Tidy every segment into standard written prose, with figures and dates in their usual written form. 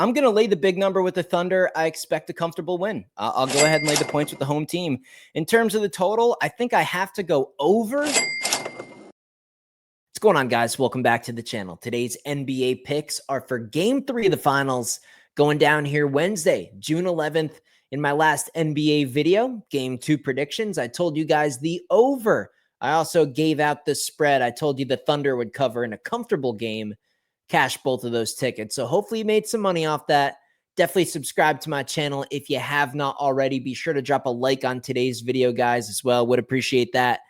I'm going to lay the big number with the Thunder. I expect a comfortable win. I'll go ahead and lay the points with the home team. In terms of the total, I think I have to go over. What's going on, guys? Welcome back to the channel. Today's NBA picks are for Game 3 of the finals going down here Wednesday, June 11th. In my last NBA video, Game 2 predictions, I told you guys the over. I also gave out the spread. I told you the Thunder would cover in a comfortable game. Cash both of those tickets. So hopefully you made some money off that. Definitely subscribe to my channel if you have not already. Be sure to drop a like on today's video, guys, as well. Would appreciate that.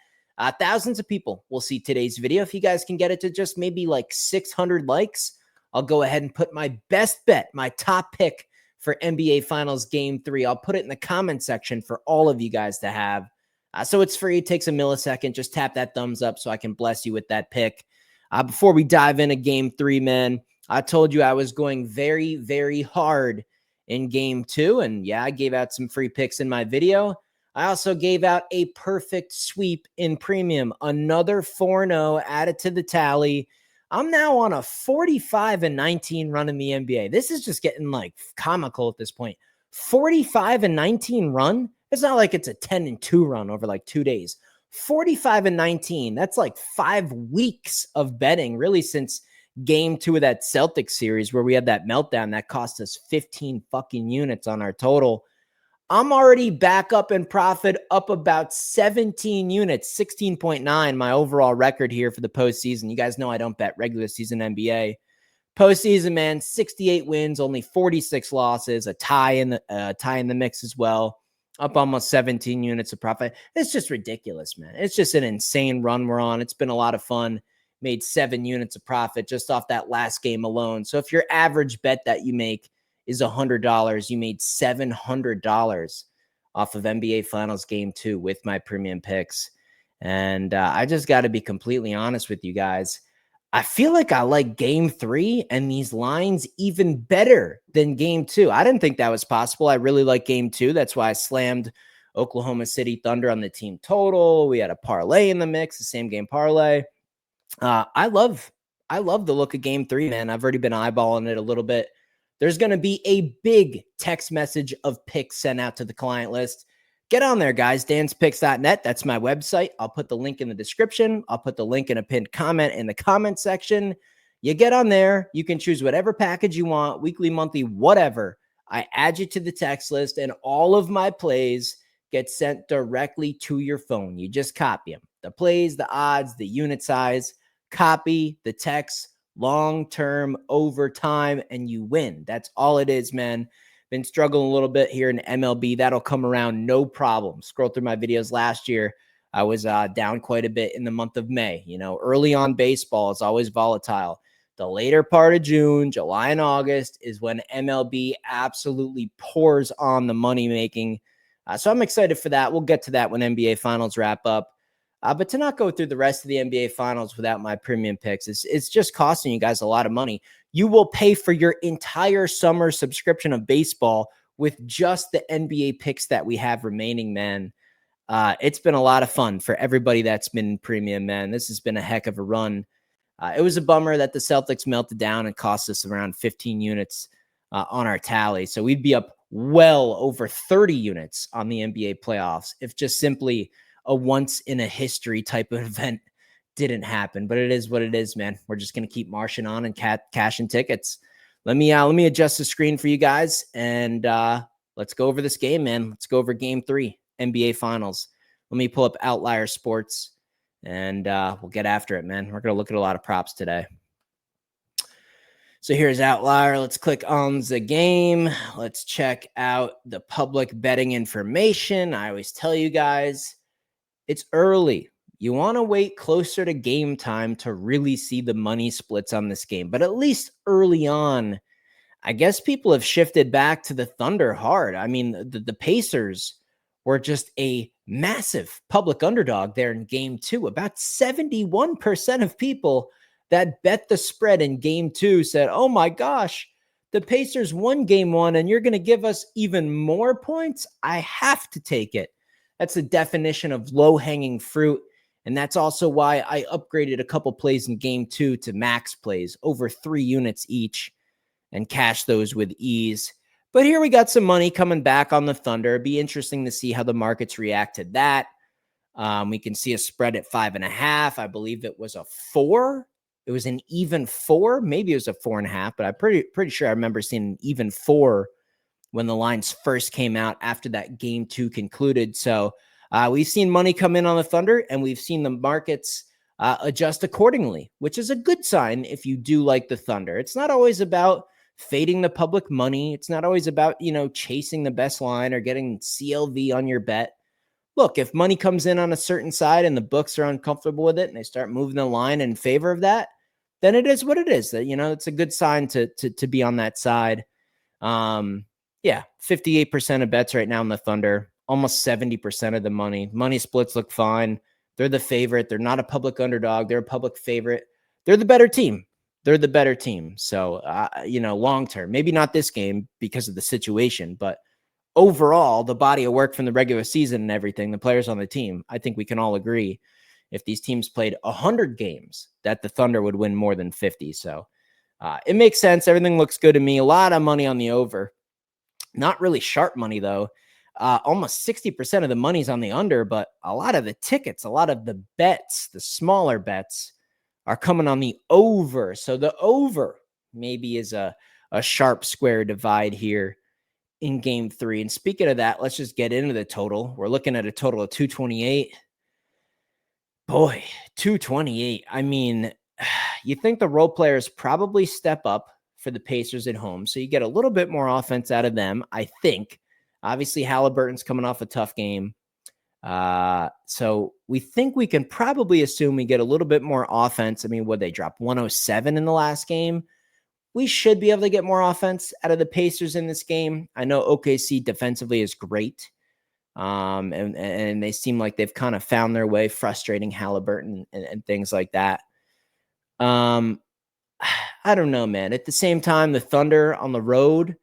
Thousands of people will see today's video. If you guys can get it to just maybe like 600 likes, I'll go ahead and put my best bet, my top pick for NBA Finals Game 3. I'll put it in the comment section for all of you guys to have. So it's free. It takes a millisecond. Just tap that thumbs up so I can bless you with that pick. Before we dive into Game 3, man, I told you I was going very, very hard in Game 2. And yeah, I gave out some free picks in my video. I also gave out a perfect sweep in premium. Another 4-0 added to the tally. I'm now on a 45-19 run in the NBA. This is just getting like comical at this point. 45-19 run? It's not like it's a 10-2 run over like 2 days. 45-19. That's like 5 weeks of betting, really, since Game 2 of that Celtics series where we had that meltdown that cost us 15 fucking units on our total. I'm already back up in profit, up about 17 units, 16.9, my overall record here for the postseason. You guys know I don't bet regular season NBA. Postseason, man, 68 wins, only 46 losses, a tie in the mix as well. Up almost 17 units of profit. It's just ridiculous, man. It's just an insane run we're on. It's been a lot of fun. Made 7 units of profit just off that last game alone. So if your average bet that you make is $100, you made $700 off of NBA Finals Game 2 with my premium picks. And I just got to be completely honest with you guys. I feel like I like Game 3 and these lines even better than Game 2. I didn't think that was possible. I really like Game 2. That's why I slammed Oklahoma City Thunder on the team total. We had a parlay in the mix, the same game parlay. I love the look of Game 3, man. I've already been eyeballing it a little bit. There's going to be a big text message of picks sent out to the client list. Get on there, guys. danspicks.net. That's my website. I'll put the link in the description. I'll put the link in a pinned comment in the comment section. You get on there. You can choose whatever package you want, weekly, monthly, whatever. I add you to the text list, and all of my plays get sent directly to your phone. You just copy them. The plays, the odds, the unit size, copy the text, long-term, over time, and you win. That's all it is, man. Been struggling a little bit here in MLB. That'll come around, no problem. Scroll through my videos last year. I was down quite a bit in the month of May. You know, early on baseball is always volatile. The later part of June, July, and August is when MLB absolutely pours on the money making. So I'm excited for that. We'll get to that when NBA Finals wrap up. But to not go through the rest of the NBA Finals without my premium picks, it's just costing you guys a lot of money. You will pay for your entire summer subscription of baseball with just the NBA picks that we have remaining, man. It's been a lot of fun for everybody that's been in premium, man. This has been a heck of a run. It was a bummer that the Celtics melted down and cost us around 15 units on our tally. So we'd be up well over 30 units on the NBA playoffs if just simply a once in a history type of event didn't happen. But it is what it is, man. We're just going to keep marching on and cashing tickets. Let me adjust the screen for you guys, and let's go over this game, man. Let's go over Game 3, NBA Finals. Let me pull up Outlier Sports, and we'll get after it, man. We're going to look at a lot of props today. So here's Outlier. Let's click on the game. Let's check out the public betting information. I always tell you guys, it's early. You want to wait closer to game time to really see the money splits on this game. But at least early on, I guess people have shifted back to the Thunder hard. I mean, the Pacers were just a massive public underdog there in Game 2. About 71% of people that bet the spread in Game 2 said, oh my gosh, the Pacers won Game 1 and you're going to give us even more points? I have to take it. That's the definition of low-hanging fruit. And that's also why I upgraded a couple plays in Game 2 to max plays, over 3 units each. and cash those with ease. But here we got some money coming back on the Thunder. It'd be interesting to see how the markets react to that. We can see a spread at 5.5. I believe it was a 4. It was an even 4. Maybe it was a 4.5, but I'm pretty sure I remember seeing an even 4 when the lines first came out after that game 2 concluded. So we've seen money come in on the Thunder, and we've seen the markets adjust accordingly, which is a good sign if you do like the Thunder. It's not always about fading the public money. It's not always about, chasing the best line or getting CLV on your bet. Look, if money comes in on a certain side and the books are uncomfortable with it and they start moving the line in favor of that, then it is what it is. That, it's a good sign to be on that side. Yeah, 58% of bets right now in the Thunder, almost 70% of the money. Money splits look fine. They're the favorite. They're not a public underdog. They're a public favorite. They're the better team. They're the better team. So, long term, maybe not this game because of the situation, but overall, the body of work from the regular season and everything, the players on the team, I think we can all agree if these teams played 100 games that the Thunder would win more than 50. So it makes sense. Everything looks good to me. A lot of money on the over. Not really sharp money, though. Almost 60% of the money's on the under, but a lot of the tickets, a lot of the bets, the smaller bets are coming on the over. So the over maybe is a sharp square divide here in game 3. And speaking of that, let's just get into the total. We're looking at a total of 228. Boy, 228. I mean, you think the role players probably step up for the Pacers at home, so you get a little bit more offense out of them, I think. Obviously, Halliburton's coming off a tough game. So we think we can probably assume we get a little bit more offense. I mean, would they drop 107 in the last game? We should be able to get more offense out of the Pacers in this game. I know OKC defensively is great. And they seem like they've kind of found their way, frustrating Halliburton and things like that. I don't know, man. At the same time, the Thunder on the road,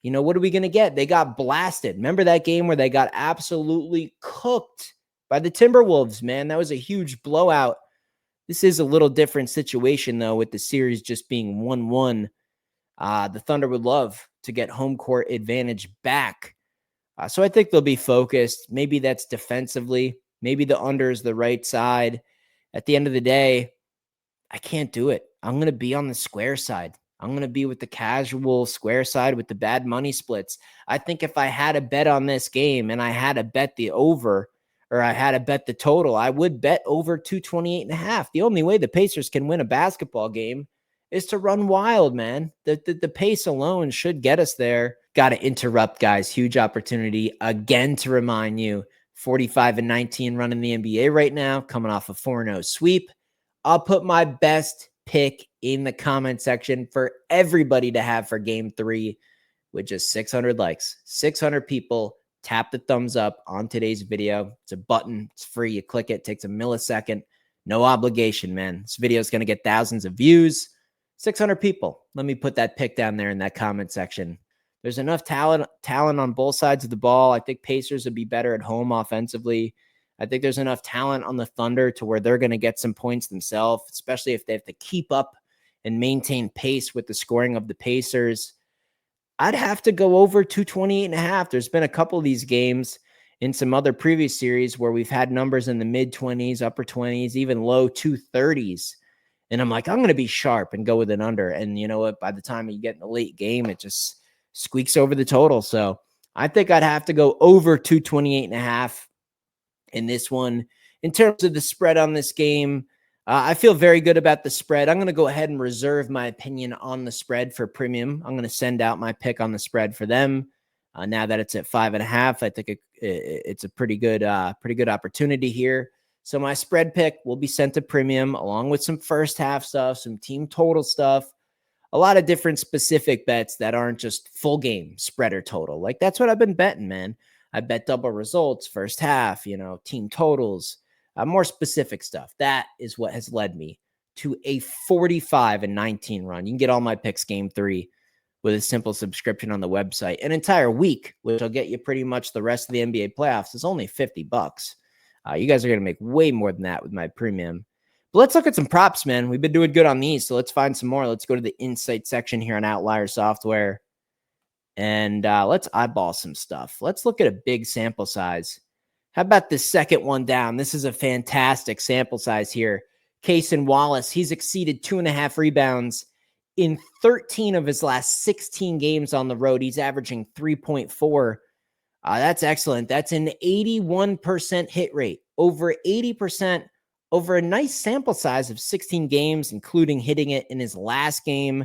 what are we going to get? They got blasted. Remember that game where they got absolutely cooked by the Timberwolves, man? That was a huge blowout. This is a little different situation, though, with the series just being 1-1. The Thunder would love to get home court advantage back. So I think they'll be focused. Maybe that's defensively. Maybe the under is the right side. At the end of the day, I can't do it. I'm going to be on the square side. I'm going to be with the casual square side with the bad money splits. I think if I had a bet on this game and I had to bet the over or I had to bet the total, I would bet over 228.5. The only way the Pacers can win a basketball game is to run wild, man. The pace alone should get us there. Got to interrupt, guys. Huge opportunity again to remind you, 45-19 running the NBA right now, coming off a 4-0 sweep. I'll put my best pick in the comment section for everybody to have for game 3 with just 600 likes. 600 people tap the thumbs up on today's video. It's a button. It's free. You click it. Takes a millisecond. No obligation, man. This video is going to get thousands of views. 600 people. Let me put that pick down there in that comment section. There's enough talent on both sides of the ball. I think Pacers would be better at home offensively. I think there's enough talent on the Thunder to where they're going to get some points themselves, especially if they have to keep up and maintain pace with the scoring of the Pacers. I'd have to go over 228.5. There's been a couple of these games in some other previous series where we've had numbers in the mid-20s, upper 20s, even low 230s. And I'm like, I'm going to be sharp and go with an under. And you know what? By the time you get in the late game, it just squeaks over the total. So I think I'd have to go over 228.5 in this one. In terms of the spread on this game, I feel very good about the spread. I'm going to go ahead and reserve my opinion on the spread for premium. I'm going to send out my pick on the spread for them. Now that it's at 5.5, I think it's a pretty good opportunity here. So my spread pick will be sent to premium along with some first half stuff, some team total stuff, a lot of different specific bets that aren't just full game spread or total. Like that's what I've been betting, man. I bet double results, first half, team totals, more specific stuff. That is what has led me to a 45-19 run. You can get all my picks game 3 with a simple subscription on the website. An entire week, which will get you pretty much the rest of the NBA playoffs, is only $50. You guys are going to make way more than that with my premium. But let's look at some props, man. We've been doing good on these, so let's find some more. Let's go to the insight section here on Outlier Software, and let's eyeball some stuff. Let's look at a big sample size. How about this second one down? This is a fantastic sample size here. Cason Wallace, he's exceeded 2.5 rebounds in 13 of his last 16 games on the road. He's averaging 3.4. That's excellent. That's an 81% hit rate, over 80%, over a nice sample size of 16 games, including hitting it in his last game.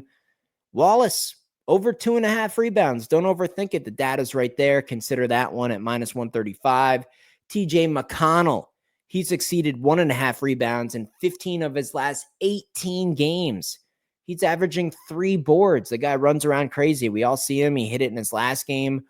Wallace, over 2.5 rebounds. Don't overthink it. The data's right there. Consider that one at minus 135. TJ McConnell, he's exceeded 1.5 rebounds in 15 of his last 18 games. He's averaging 3 boards. The guy runs around crazy. We all see him. He hit it in his last game.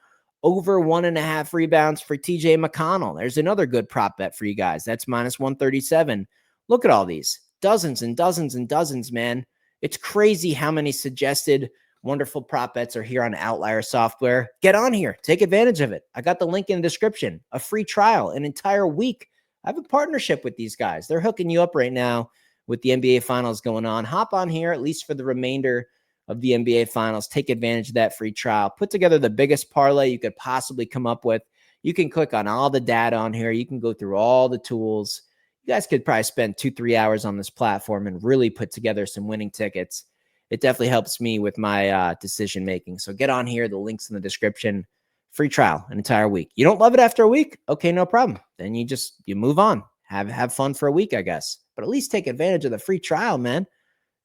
Over 1.5 rebounds for TJ McConnell. There's another good prop bet for you guys. That's minus 137. Look at all these. Dozens and dozens and dozens, man. It's crazy how many suggested wonderful prop bets are here on Outlier Software. Get on here. Take advantage of it. I got the link in the description. A free trial, an entire week. I have a partnership with these guys. They're hooking you up right now with the NBA Finals going on. Hop on here, at least for the remainder of the NBA Finals. Take advantage of that free trial. Put together the biggest parlay you could possibly come up with. You can click on all the data on here. You can go through all the tools. You guys could probably spend 2-3 hours on this platform and really put together some winning tickets. It definitely helps me with my decision making. So get on here. The link's in the description. Free trial, an entire week. You don't love it after a week? Okay, no problem. Then you move on. Have fun for a week, I guess. But at least take advantage of the free trial, man.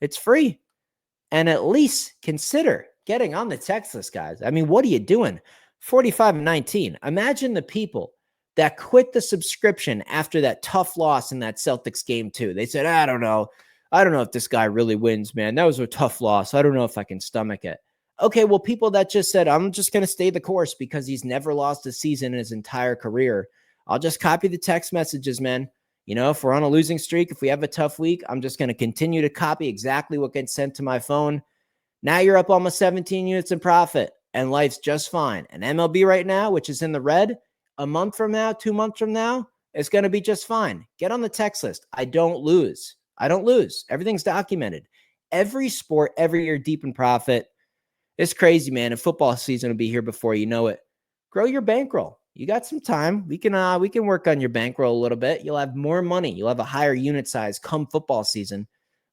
It's free. And at least consider getting on the text list, guys. I mean, what are you doing? 45-19. Imagine the people that quit the subscription after that tough loss in that Celtics game too. They said, I don't know if this guy really wins, man. That was a tough loss. I don't know if I can stomach it. Okay, well, people that just said, I'm just going to stay the course because he's never lost a season in his entire career. I'll just copy the text messages, man. You know, if we're on a losing streak, if we have a tough week, I'm just going to continue to copy exactly what gets sent to my phone. Now you're up almost 17 units in profit and life's just fine. And MLB right now, which is in the red, a month from now, 2 months from now, it's going to be just fine. Get on the text list. I don't lose. Everything's documented. Every sport, every year deep in profit. It's crazy, man. And football season will be here before you know it. Grow your bankroll. You got some time. We can work on your bankroll a little bit. You'll have more money. You'll have a higher unit size come football season.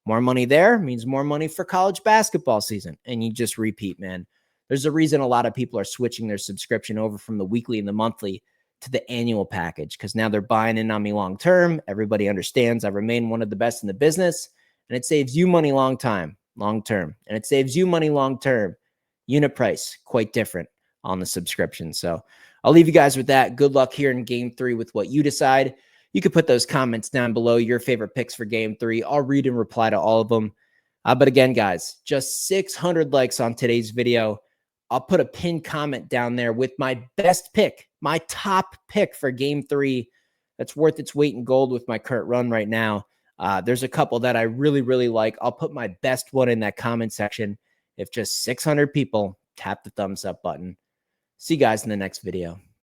More money there means more money for college basketball season. And you just repeat, man. There's a reason a lot of people are switching their subscription over from the weekly and the monthly to the annual package because now they're buying in on me long term. Everybody understands I remain one of the best in the business, and it saves you money long term, and it saves you money long term. Unit price quite different on the subscription. So I'll leave you guys with that. Good luck here in game 3 with what you decide. You can put those comments down below, your favorite picks for game 3. I'll read and reply to all of them. But again, guys, just 600 likes on today's video. I'll put a pinned comment down there with my best pick, my top pick for game 3. That's worth its weight in gold with my current run right now. There's a couple that I really, really like. I'll put my best one in that comment section. If just 600 people tap the thumbs up button. See you guys in the next video.